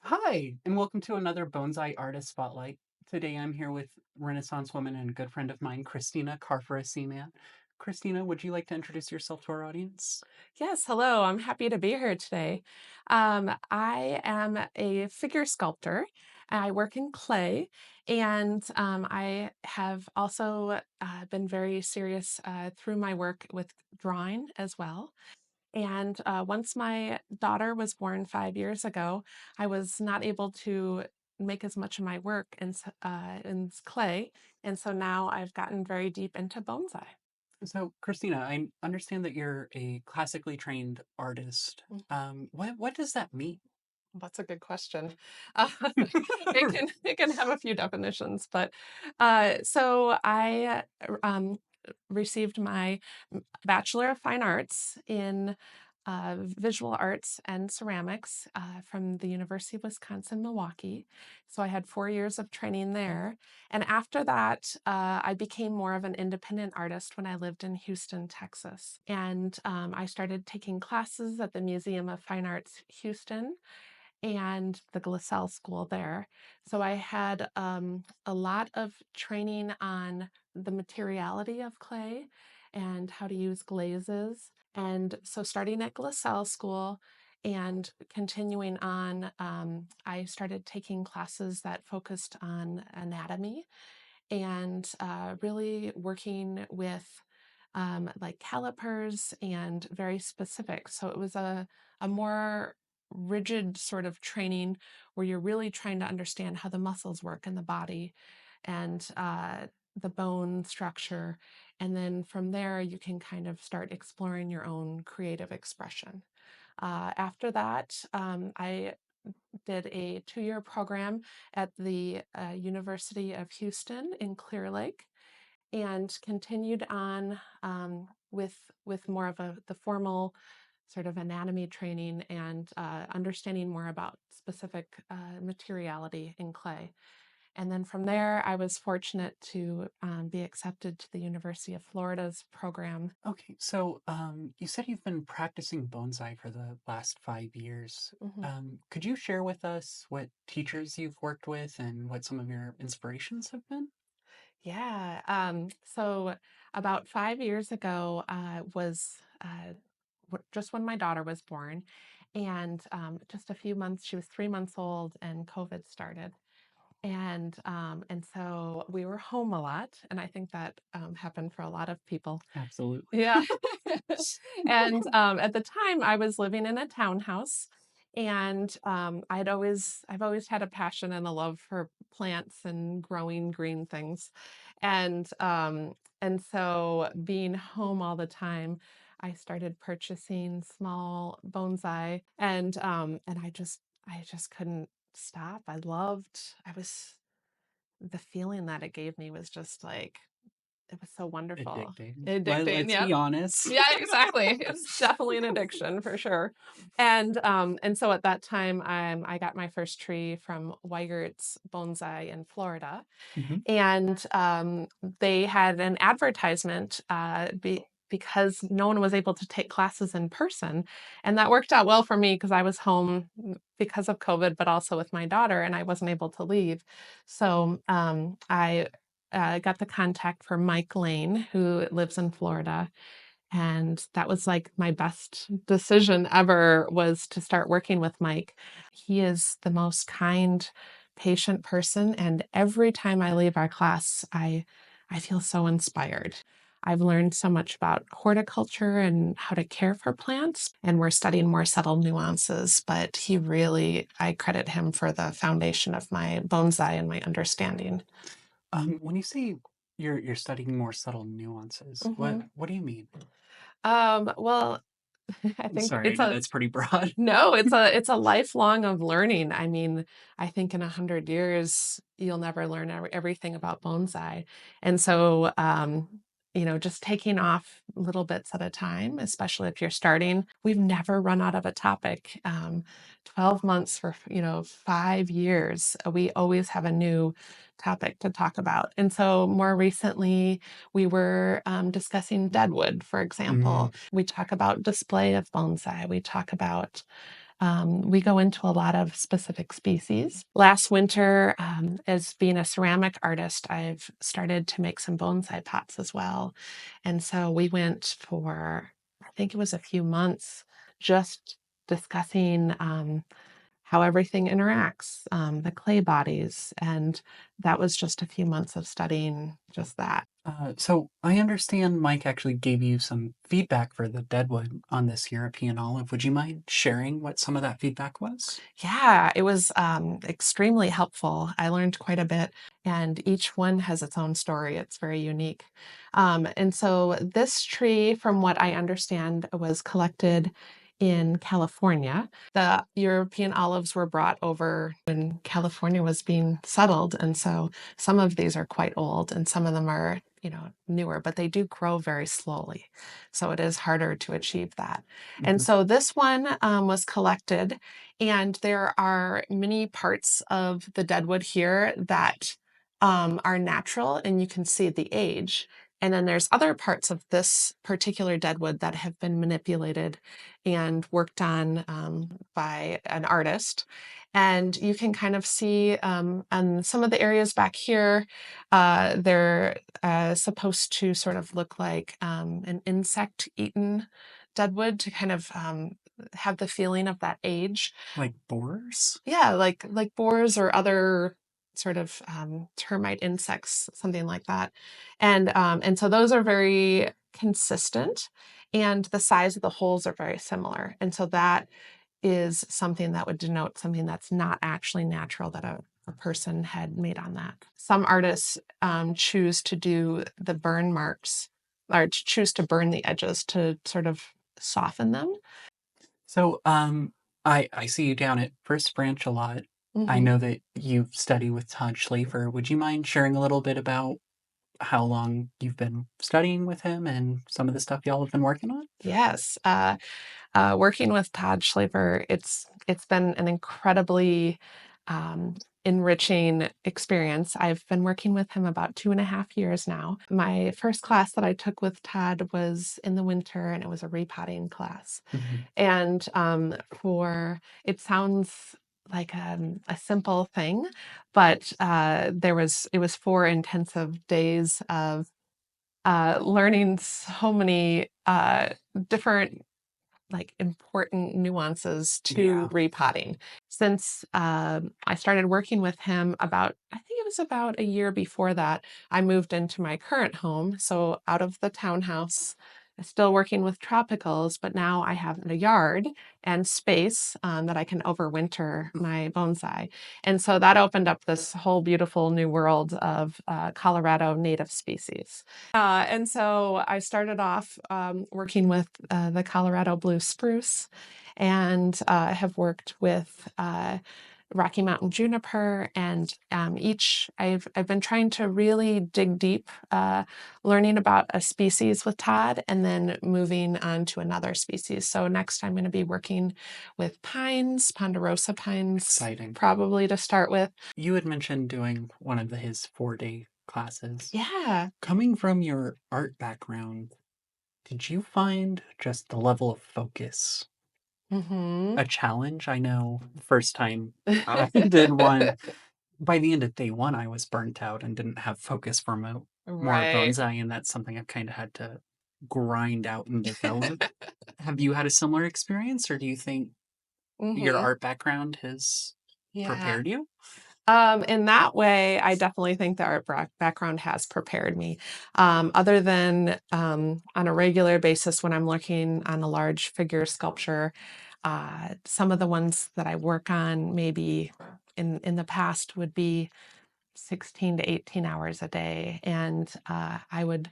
Hi, and welcome to another Bonsai Artist Spotlight. Today I'm here with Renaissance woman and good friend of mine, Christina Carfora-Seaman. Christina, would you like to introduce yourself to our audience? Yes, hello. I'm happy to be here today. I am a figure sculptor. I work in clay, and I have also been very serious through my work with drawing as well. And once my daughter was born 5 years ago, I was not able to make as much of my work in clay, and so now I've gotten very deep into bonsai. So, Christina, I understand that you're a classically trained artist. What does that mean? That's a good question. Uh, it can have a few definitions, but so I received my Bachelor of Fine Arts in Visual Arts and Ceramics from the University of Wisconsin-Milwaukee. So I had 4 years of training there, and after that, I became more of an independent artist when I lived in Houston, Texas, and I started taking classes at the Museum of Fine Arts Houston and the Glassell School there. So I had a lot of training on the materiality of clay and how to use glazes. And so starting at Glassell School and continuing on, I started taking classes that focused on anatomy and really working with like calipers and very specific. So it was a more rigid sort of training where you're really trying to understand how the muscles work in the body and the bone structure. And then from there, you can kind of start exploring your own creative expression. After that, I did a 2-year program at the University of Houston in Clear Lake and continued on with more of the formal sort of anatomy training and understanding more about specific materiality in clay. And then from there, I was fortunate to be accepted to the University of Florida's program. Okay, so you said you've been practicing bonsai for the last 5 years. Mhm. Could you share with us what teachers you've worked with and what some of your inspirations have been? Yeah. So about 5 years ago was just when my daughter was born, and just a few months. She was 3 months old, and COVID started, and so we were home a lot, and I think that happened for a lot of people. Absolutely. Yeah. And, at the time, I was living in a townhouse, and, I've always had a passion and a love for plants and growing green things. And so being home all the time, I started purchasing small bonsai, and I just couldn't stop. I was the feeling that it gave me was just, like, it was so wonderful. Addicting. Addicting, Let's yep. be honest. Yeah, exactly. It's definitely an addiction for sure. And so at that time, I got my first tree from Weigert's Bonsai in Florida, Mhm. and they had an advertisement because no one was able to take classes in person, and that worked out well for me because I was home because of COVID, but also with my daughter, and I wasn't able to leave. So I got the contact for Mike Lane, who lives in Florida, and that was like my best decision ever was to start working with Mike. He is the most kind, patient person, and every time I leave our class, I feel so inspired. I've learned so much about horticulture and how to care for plants, and we're studying more subtle nuances, but I credit him for the foundation of my bonsai and my understanding. When you say you're studying more subtle nuances, what Mhm. what do you mean? Well, I think Sorry, I know that's pretty broad. no, it's a lifelong of learning. I mean, I think in 100 years, you'll never learn everything about bonsai. And so, just taking off little bits at a time, especially if you're starting, we've never run out of a topic. 12 months for, 5 years, we always have a new topic to talk about. And so more recently, we were discussing deadwood, for Mm, example. We talk about display of bonsai. We talk about We go into a lot of specific species. Last winter, as being a ceramic artist, I've started to make some bonsai pots as well. And so we went for, I think it was a few months, just discussing how everything interacts, the clay bodies. And that was just a few months of studying just that. So I understand Mike actually gave you some feedback for the Deadwood on this European olive. Would you mind sharing what some of that feedback was? Yeah, it was extremely helpful. I learned quite a bit, and each one has its own story. It's very unique. And so, this tree, from what I understand, was collected in California. The European olives were brought over when California was being settled. And so, some of these are quite old, and some of them are, newer, but they do grow very slowly. So, it is harder to achieve that. And Mhm. so, this one was collected and there are many parts of the deadwood here that are natural, and you can see the age. And then there's other parts of this particular deadwood that have been manipulated and worked on by an artist. And you can kind of see on some of the areas back here, they're supposed to sort of look like an insect eaten deadwood to kind of have the feeling of that age. Like boars? Yeah, like boars or other sort of termite insects, something like that. And so those are very consistent, and the size of the holes are very similar. And so that is something that would denote something that's not actually natural that a person had made on that. Some artists choose to do the burn marks or to choose to burn the edges to sort of soften them. So, I see you down at First Branch a lot. I Mhm. know that you study with Todd Schlafer. Would you mind sharing a little bit about how long you've been studying with him and some of the stuff y'all have been working on? Yes. Working with Todd Schlafer, it's been an incredibly um, enriching experience. I've been working with him about 2.5 years now. My first class that I took with Todd was in the winter, and it was a repotting class. Mhm. And for it sounds like a simple thing, but it was 4 intensive days of learning so many different like important nuances to Yeah. repotting. Since I started working with him I think it was about a year before that, I moved into my current home. So out of the townhouse, still working with tropicals, but now I have a yard and space that I can overwinter my bonsai. And so that opened up this whole beautiful new world of Colorado native species. And so I started off working with the Colorado blue spruce and have worked with Rocky Mountain juniper, and each I've been trying to really dig deep, learning about a species with Todd, and then moving on to another species. So next, I'm going to be working with pines, ponderosa pines, Exciting. probably to start with. You had mentioned doing one of his 4-day classes. Yeah. Coming from your art background, did you find just the level of focus Mm-hmm. a challenge? I know the first time I did one, by the end of day one, I was burnt out and didn't have focus for more Right. bonsai, and that's something I've kind of had to grind out and develop. Have you had a similar experience, or do you think your Mm-hmm. art background has Yeah. prepared you? In that way, I definitely think the art background has prepared me. Other than on a regular basis when I'm looking on a large figure sculpture, some of the ones that I work on maybe in the past would be 16 to 18 hours a day, and I would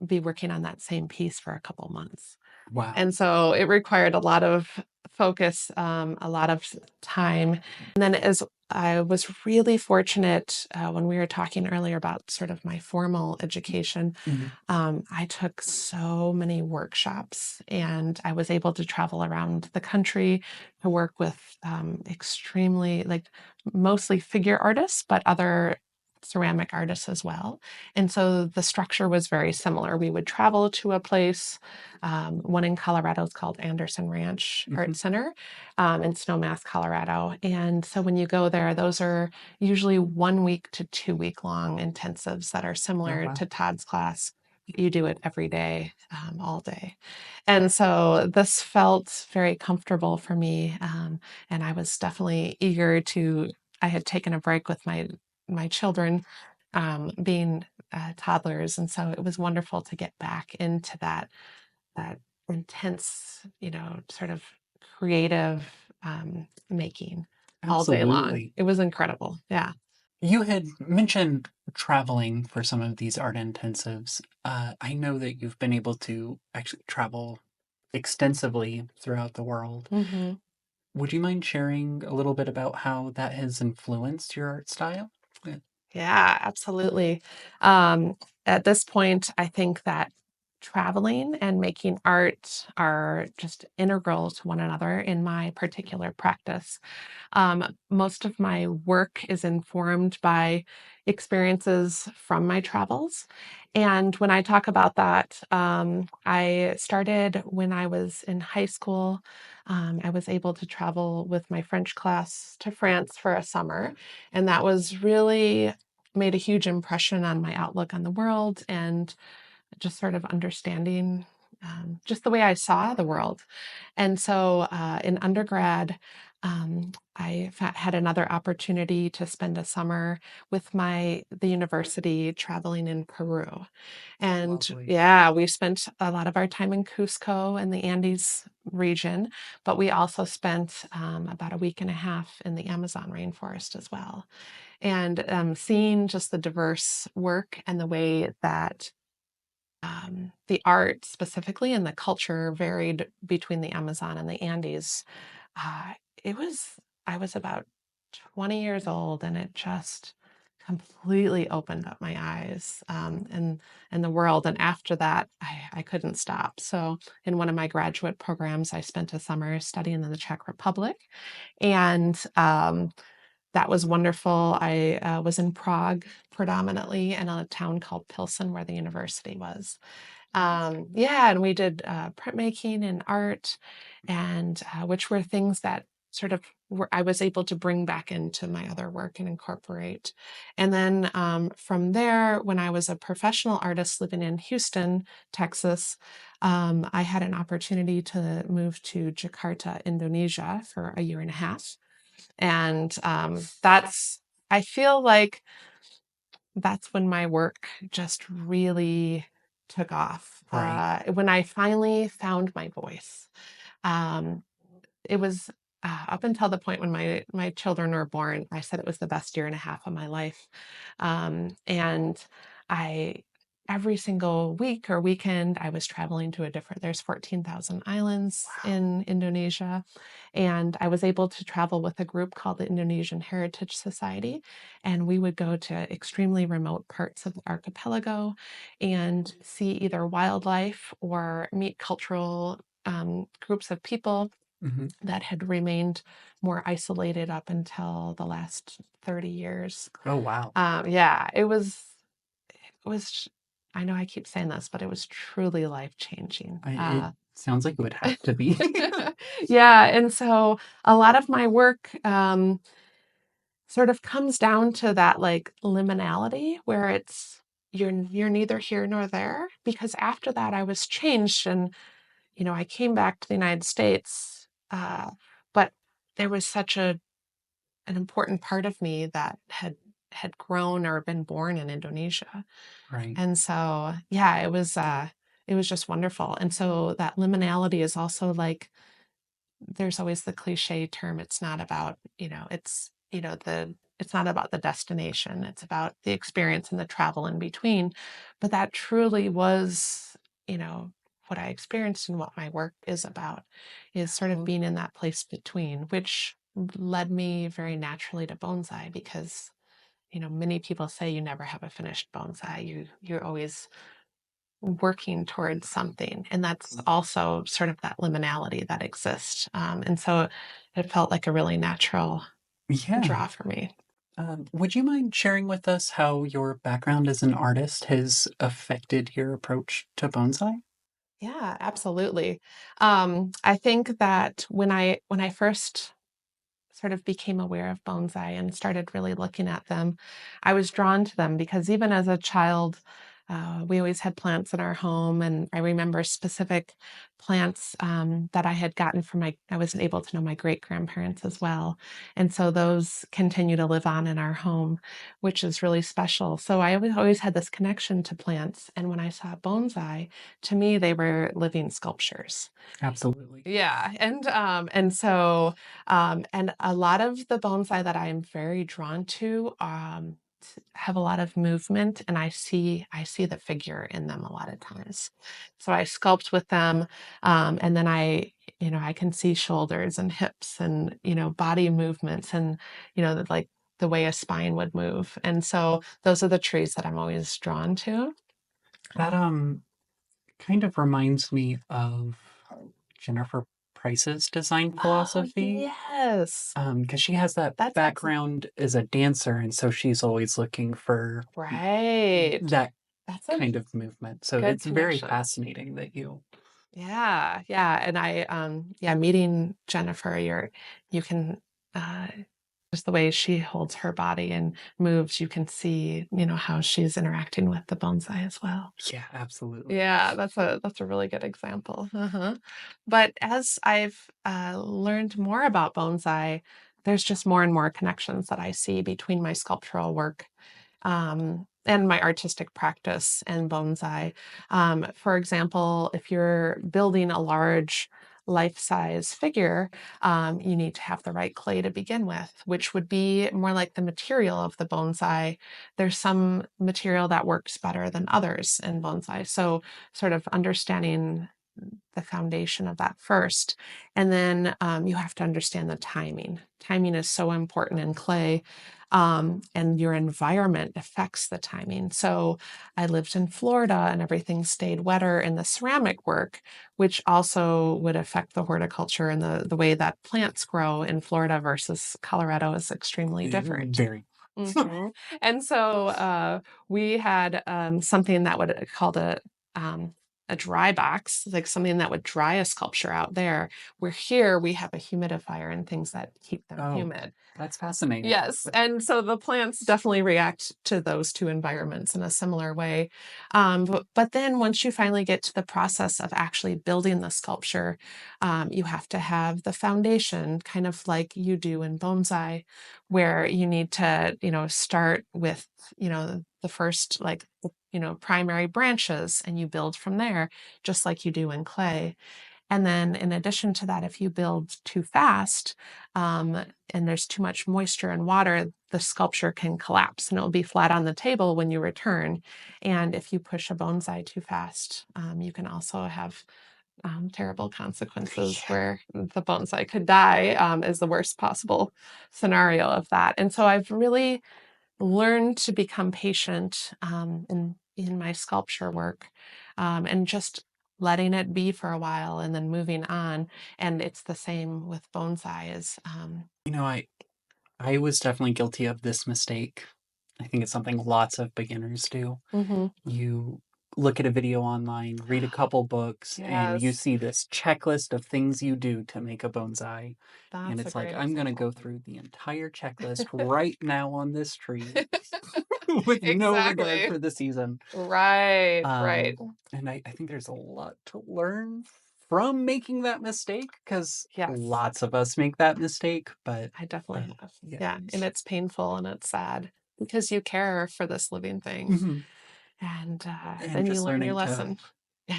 be working on that same piece for a couple months. Wow. And so it required a lot of focus, a lot of time. And then as I was really fortunate when we were talking earlier about sort of my formal education, Mhm. I took so many workshops and I was able to travel around the country to work with extremely, like mostly figure artists, but other ceramic artists as well. And so the structure was very similar. We would travel to a place. One in Colorado is called Anderson Ranch Hmm. Art Center in Snowmass, Colorado. And so when you go there, those are usually 1 week to 2 week long intensives that are Oh, similar wow. to Todd's class. You do it every day, all day. And so this felt very comfortable for me. And I was definitely eager to, I had taken a break with my children being toddlers. And so it was wonderful to get back into that intense, sort of creative making all day long. Absolutely. It was incredible. Yeah. You had mentioned traveling for some of these art intensives. I know that you've been able to actually travel extensively throughout the world. Hmm. Would you mind sharing a little bit about how that has influenced your art style? Yeah. Yeah, absolutely. Um, at this point, I think that traveling and making art are just integral to one another in my particular practice. Most of my work is informed by experiences from my travels. And when I talk about that, I started when I was in high school. I was able to travel with my French class to France for a summer. And that was really made a huge impression on my outlook on the world and just sort of understanding just the way I saw the world. And so in undergrad, had another opportunity to spend a summer with the university traveling in Peru. And Lovely. yeah, we spent a lot of our time in Cusco in the Andes region, but we also spent about a week and a half in the Amazon rainforest as well. And seeing just the diverse work and the way that the art specifically and the culture varied between the Amazon and the Andes. Uh, it was, I was about 20 years old and it just completely opened up my eyes and the world. And after that, I couldn't stop. So in one of my graduate programs, I spent a summer studying in the Czech Republic. And that was wonderful. I was in Prague predominantly in a town called Pilsen where the university was. Yeah, and we did printmaking and art, and which were things that sort of I was able to bring back into my other work and incorporate. And then from there, when I was a professional artist living in Houston, Texas, I had an opportunity to move to Jakarta, Indonesia for a year and a half. And I feel like that's when my work just really took off. Right. When I finally found my voice, um, it was up until the point when my children were born. I said it was the best year and a half of my life, and I every single week or weekend I was traveling to a different. There's 14,000 islands Wow. in Indonesia, and I was able to travel with a group called the Indonesian Heritage Society, and we would go to extremely remote parts of the archipelago and see either wildlife or meet cultural groups of people Hmm. that had remained more isolated up until the last 30 years. Oh, wow. Yeah, it was, I know I keep saying this, but it was truly life changing. It sounds like it would have to be. Yeah, and so a lot of my work sort of comes down to that like liminality where you're neither here nor there because after that I was changed and I came back to the United States, but there was such an important part of me that had grown or been born in Indonesia. Right. And so, yeah, it was just wonderful. And so that liminality is also like there's always the cliche term. It's not about, it's not about the destination. It's about the experience and the travel in between. But that truly was, you know, what I experienced and what my work is about is sort of being Absolutely. in that place between, which led me very naturally to bonsai because many people say you never have a finished bonsai. You're always working towards something. And that's also sort of that liminality that exists. And so it felt like a really natural Yeah. draw for me. Would you mind sharing with us how your background as an artist has affected your approach to bonsai? Yeah, absolutely. I think that when I first sort of became aware of bonsai and started really looking at them, I was drawn to them because even as a child, we always had plants in our home, and I remember specific plants that I had gotten from I was able to know my great grandparents as well. And so those continue to live on in our home, which is really special. So I always had this connection to plants. And when I saw bonsai, to me, they were living sculptures. Absolutely. Yeah, and a lot of the bonsai that I am very drawn to have a lot of movement, and I see the figure in them a lot of times. So I sculpt with them, and then I can see shoulders and hips and body movements and like the way a spine would move. And so those are the trees that I'm always drawn to. That kind of reminds me of Jennifer Price's design Oh, philosophy. yes. Because she has that That's excellent. background as a dancer, and so she's always looking for Right. that That's a kind of movement. So good it's very connection. fascinating that you. Yeah, yeah, and yeah, meeting Jennifer, you can, uh just the way she holds her body and moves, you can see, how she's interacting with the bonsai as well. Yeah, absolutely. Yeah, that's a really good example. Uh-huh. But as I've learned more about bonsai, there's just more and more connections that I see between my sculptural work and my artistic practice and bonsai. For example, if you're building a large life-size figure, you need to have the right clay to begin with, which would be more like the material of the bonsai. There's some material that works better than others in bonsai. So sort of understanding the foundation of that first. And then you have to understand the timing. Timing is so important in clay, and your environment affects the timing. So I lived in Florida and everything stayed wetter in the ceramic work, which also would affect the horticulture and the way that plants grow in Florida versus Colorado is extremely different. Very. Mhm. And so we had something that would called um, a dry box, like something that would dry a sculpture out there. Where here we have a humidifier and things that keep them Oh, humid. that's fascinating. Yes, and so the plants definitely react to those two environments in a similar way. But then once you finally get to the process of actually building the sculpture, you have to have the foundation, kind of like you do in bonsai, where you need to, start with, the first primary branches, and you build from there, just like you do in clay. And then in addition to that, if you build too fast, and there's too much moisture and water, the sculpture can collapse and it'll be flat on the table when you return. And if you push a bonsai too fast, you can also have terrible consequences Yeah, where the bonsai could die, is the worst possible scenario of that. And so I've really learned to become patient in my sculpture work, and just letting it be for a while and then moving on. And it's the same with bonsai is I was definitely guilty of this mistake. I think it's something lots of beginners do. mhm. You look at a video online, read a couple books, and you Yes, see this checklist of things you do to make a bonsai. And that's a it's like, great I'm going to example. go through the entire checklist right now on this tree with no regard Exactly. for the season. Right, right. Um, and I think there's a lot to learn from making that mistake because Yes, lots of us make that mistake. But I definitely have. yeah. Yeah, and it's painful and it's sad because you care for this living thing, Mhm. and And then you just learn your learning lesson.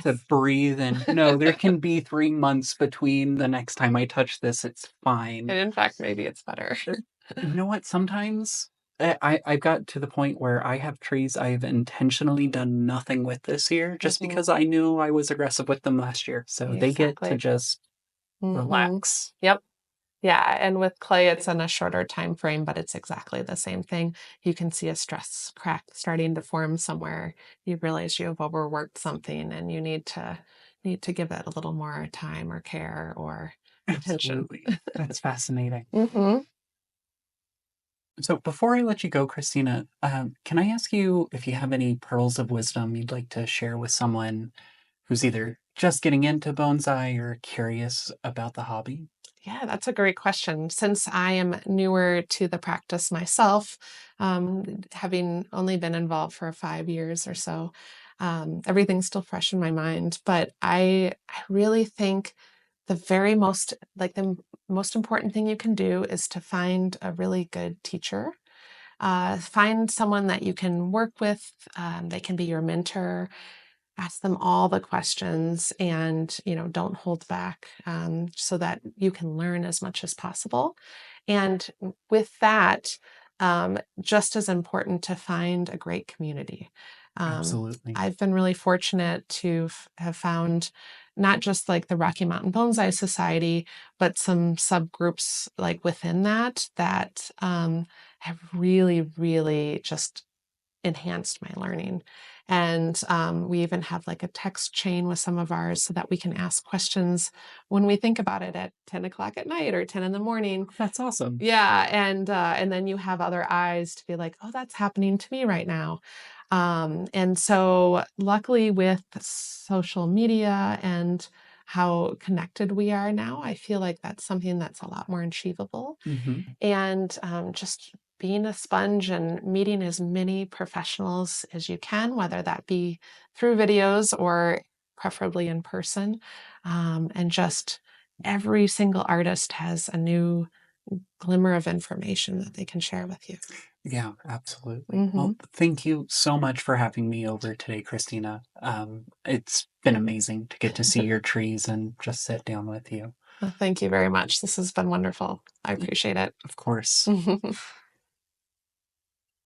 to Yes. breathe and no, there can be 3 months between the next time I touch this. It's fine. And in fact, maybe it's better. Uh, You know what? Sometimes I've got to the point where I have trees I've intentionally done nothing with this year just Mhm. because I knew I was aggressive with them last year. So they get to Exactly. just Mhm. relax. Yep. Yeah, and with clay, it's in a shorter time frame, but it's exactly the same thing. You can see a stress crack starting to form somewhere. You realize you have overworked something, and you need to give it a little more time or care or attention. Absolutely. That's fascinating. Mhm. So before I let you go, Christina, can I ask you if you have any pearls of wisdom you'd like to share with someone who's either just getting into bonsai or curious about the hobby? Yeah, that's a great question. Since I am newer to the practice myself, having only been involved for 5 years or so, everything's still fresh in my mind. But I really think the most important thing you can do is to find a really good teacher. Find someone that you can work with. They can be your mentor. Ask them all the questions, and don't hold back, so that you can learn as much as possible. And with that, just as important to find a great community. Absolutely. I've been really fortunate to have found not just like the Rocky Mountain Bonsai Society, but some subgroups like within that have really, really just enhanced my learning. And we even have like a text chain with some of ours so that we can ask questions when we think about it at 10 o'clock at night or 10 in the morning. That's awesome. Yeah, and then you have other eyes to be like, oh, that's happening to me right now. And so luckily with social media and how connected we are now, I feel like that's something that's a lot more achievable. Hmm. And just being a sponge and meeting as many professionals as you can, whether that be through videos or preferably in person. And just every single artist has a new glimmer of information that they can share with you. Yeah, absolutely. Well, Hmm. thank you so much for having me over today, Christina. It's been amazing to get to see your trees and just sit down with you. Thank you very much. This has been wonderful. I Y- appreciate it. Of course.